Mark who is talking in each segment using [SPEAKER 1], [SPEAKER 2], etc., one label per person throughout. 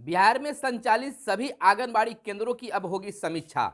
[SPEAKER 1] बिहार में संचालित सभी आंगनबाड़ी केंद्रों की अब होगी समीक्षा।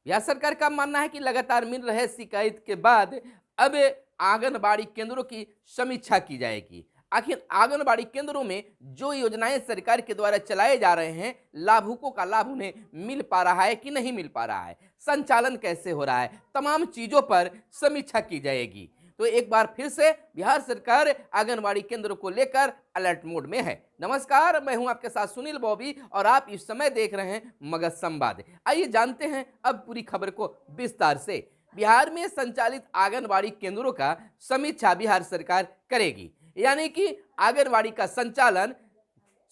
[SPEAKER 1] बिहार सरकार का मानना है कि लगातार मिल रहे शिकायत के बाद अब आंगनबाड़ी केंद्रों की समीक्षा की जाएगी। आखिर आंगनबाड़ी केंद्रों में जो योजनाएं सरकार के द्वारा चलाए जा रहे हैं, लाभुकों का लाभ उन्हें मिल पा रहा है कि नहीं मिल पा रहा है, संचालन कैसे हो रहा है, तमाम चीजों पर समीक्षा की जाएगी। तो एक बार फिर से बिहार सरकार आंगनबाड़ी केंद्रों को लेकर अलर्ट मोड में है। नमस्कार, मैं हूं आपके साथ सुनील बॉबी और आप इस समय देख रहे हैं मगध संवाद। आइए जानते हैं अब पूरी खबर को विस्तार से। बिहार में संचालित आंगनबाड़ी केंद्रों का समीक्षा बिहार सरकार करेगी, यानी कि आंगनबाड़ी का संचालन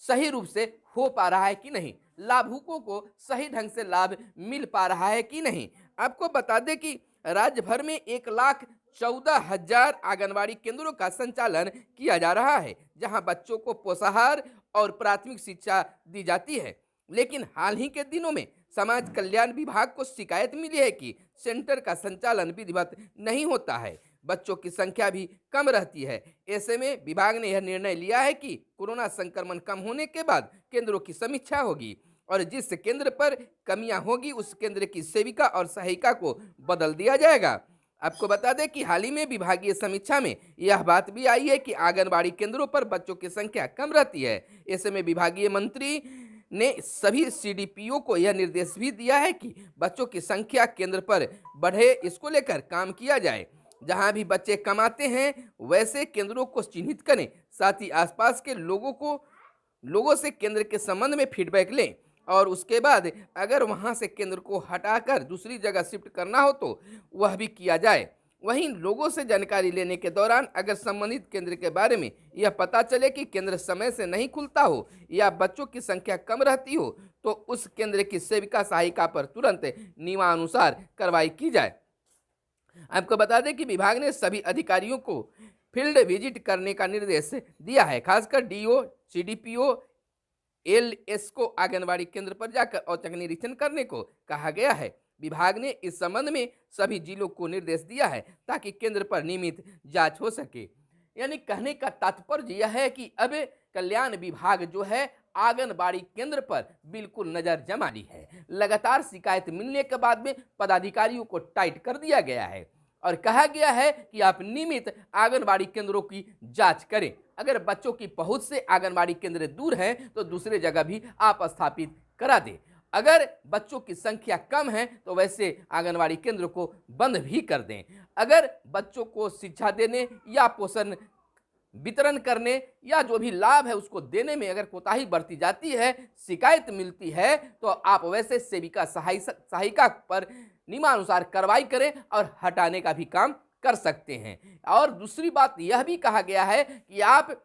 [SPEAKER 1] सही रूप से हो पा रहा है कि नहीं, लाभुकों को सही ढंग से लाभ मिल पा रहा है कि नहीं। आपको बता दें कि राज्य भर में 1,14,000 आंगनबाड़ी केंद्रों का संचालन किया जा रहा है, जहां बच्चों को पोषाहार और प्राथमिक शिक्षा दी जाती है। लेकिन हाल ही के दिनों में समाज कल्याण विभाग को शिकायत मिली है कि सेंटर का संचालन विधिवत नहीं होता है, बच्चों की संख्या भी कम रहती है। ऐसे में विभाग ने यह निर्णय लिया है कि कोरोना संक्रमण कम होने के बाद केंद्रों की समीक्षा होगी और जिस केंद्र पर कमियां होगी उस केंद्र की सेविका और सहायिका को बदल दिया जाएगा। आपको बता दें कि हाल ही में विभागीय समीक्षा में यह बात भी आई है कि आंगनबाड़ी केंद्रों पर बच्चों की संख्या कम रहती है। ऐसे में विभागीय मंत्री ने सभी सीडीपीओ को यह निर्देश भी दिया है कि बच्चों की संख्या केंद्र पर बढ़े, इसको लेकर काम किया जाए। जहां भी बच्चे कम आते हैं वैसे केंद्रों को चिन्हित करें, साथ ही आसपास के लोगों से केंद्र के संबंध में फीडबैक लें और उसके बाद अगर वहां से केंद्र को हटाकर दूसरी जगह शिफ्ट करना हो तो वह भी किया जाए। वहीं लोगों से जानकारी लेने के दौरान अगर संबंधित केंद्र के बारे में यह पता चले कि केंद्र समय से नहीं खुलता हो या बच्चों की संख्या कम रहती हो तो उस केंद्र की सेविका सहायिका पर तुरंत नियमानुसार कार्रवाई की जाए। आपको बता दें कि विभाग ने सभी अधिकारियों को फील्ड विजिट करने का निर्देश दिया है, खासकर डीओ, सीडीपीओ, एलएस को आंगनबाड़ी केंद्र पर जाकर औचक निरीक्षण करने को कहा गया है। विभाग ने इस संबंध में सभी जिलों को निर्देश दिया है ताकि केंद्र पर नियमित जांच हो सके। यानी कहने का तात्पर्य यह है कि अब कल्याण विभाग जो है आंगनबाड़ी केंद्र पर बिल्कुल नजर जमा ली है। लगातार शिकायत मिलने के बाद में पदाधिकारियों को टाइट कर दिया गया है और कहा गया है कि आप नियमित आंगनबाड़ी केंद्रों की जांच करें। अगर बच्चों की पहुंच से आंगनबाड़ी केंद्र दूर हैं तो दूसरे जगह भी आप स्थापित करा दें। अगर बच्चों की संख्या कम है तो वैसे आंगनबाड़ी केंद्र को बंद भी कर दें। अगर बच्चों को शिक्षा देने या पोषण वितरण करने या जो भी लाभ है उसको देने में अगर कोताही बरती जाती है, शिकायत मिलती है, तो आप वैसे सेविका सहायिका पर नियमानुसार कार्रवाई करें और हटाने का भी काम कर सकते हैं। और दूसरी बात यह भी कहा गया है कि आप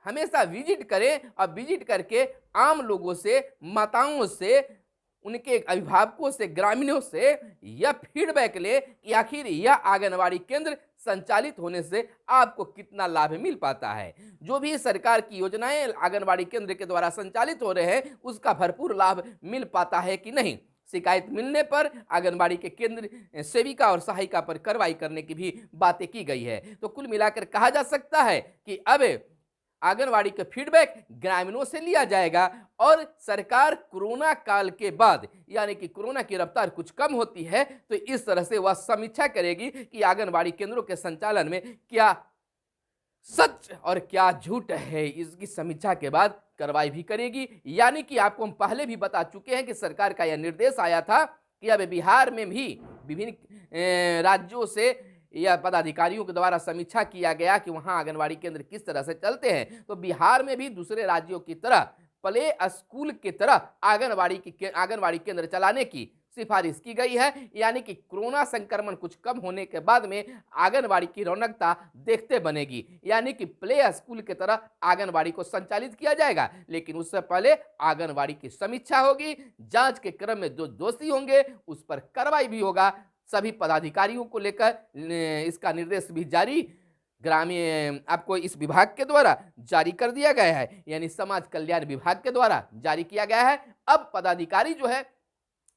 [SPEAKER 1] हमेशा विजिट करें और विजिट करके आम लोगों से, माताओं से, उनके अभिभावकों से, ग्रामीणों से यह फीडबैक ले कि आखिर यह आंगनबाड़ी केंद्र संचालित होने से आपको कितना लाभ मिल पाता है। जो भी सरकार की योजनाएं आंगनबाड़ी केंद्र के द्वारा संचालित हो रहे हैं उसका भरपूर लाभ मिल पाता है कि नहीं। शिकायत मिलने पर आंगनबाड़ी के केंद्र सेविका और सहायिका पर कार्रवाई करने की भी बातें की गई है। तो कुल मिलाकर कहा जा सकता है कि अब आंगनबाड़ी का फीडबैक ग्रामीणों से लिया जाएगा और सरकार कोरोना काल के बाद, यानी कि कोरोना की रफ्तार कुछ कम होती है तो इस तरह से वह समीक्षा करेगी कि आंगनबाड़ी केंद्रों के संचालन में क्या सच और क्या झूठ है। इसकी समीक्षा के बाद कार्रवाई भी करेगी। यानी कि आपको हम पहले भी बता चुके हैं कि सरकार का यह निर्देश आया था कि अब बिहार में भी विभिन्न राज्यों से या पदाधिकारियों के द्वारा समीक्षा किया गया कि वहां आंगनबाड़ी केंद्र किस तरह से चलते हैं। तो बिहार में भी दूसरे राज्यों की तरह प्ले स्कूल की तरह आंगनबाड़ी केंद्र चलाने की सिफारिश की गई है। यानी कि कोरोना संक्रमण कुछ कम होने के बाद में आंगनबाड़ी की रौनकता देखते बनेगी। यानी कि प्ले स्कूल की तरह आंगनबाड़ी को संचालित किया जाएगा, लेकिन उससे पहले आंगनबाड़ी की समीक्षा होगी। जांच के क्रम में जो दोषी होंगे उस पर कार्रवाई भी होगा। सभी पदाधिकारियों को लेकर इसका निर्देश भी जारी ग्रामीण आपको इस विभाग के द्वारा जारी कर दिया गया है, यानी समाज कल्याण विभाग के द्वारा जारी किया गया है। अब पदाधिकारी जो है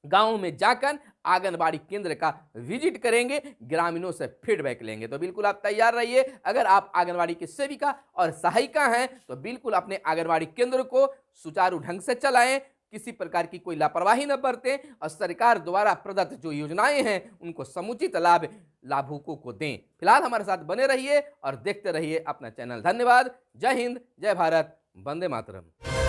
[SPEAKER 1] गांवों में जाकर आंगनबाड़ी केंद्र का विजिट करेंगे, ग्रामीणों से फीडबैक लेंगे। तो बिल्कुल आप तैयार रहिए। अगर आप आंगनबाड़ी की सेविका और सहायिका हैं तो बिल्कुल अपने आंगनबाड़ी केंद्र को सुचारू ढंग से चलाएं, किसी प्रकार की कोई लापरवाही न बरतें और सरकार द्वारा प्रदत्त जो योजनाएं हैं उनको समुचित लाभ लाभुकों को दें। फिलहाल हमारे साथ बने रहिए और देखते रहिए अपना चैनल। धन्यवाद। जय हिंद, जय भारत, वंदे मातरम।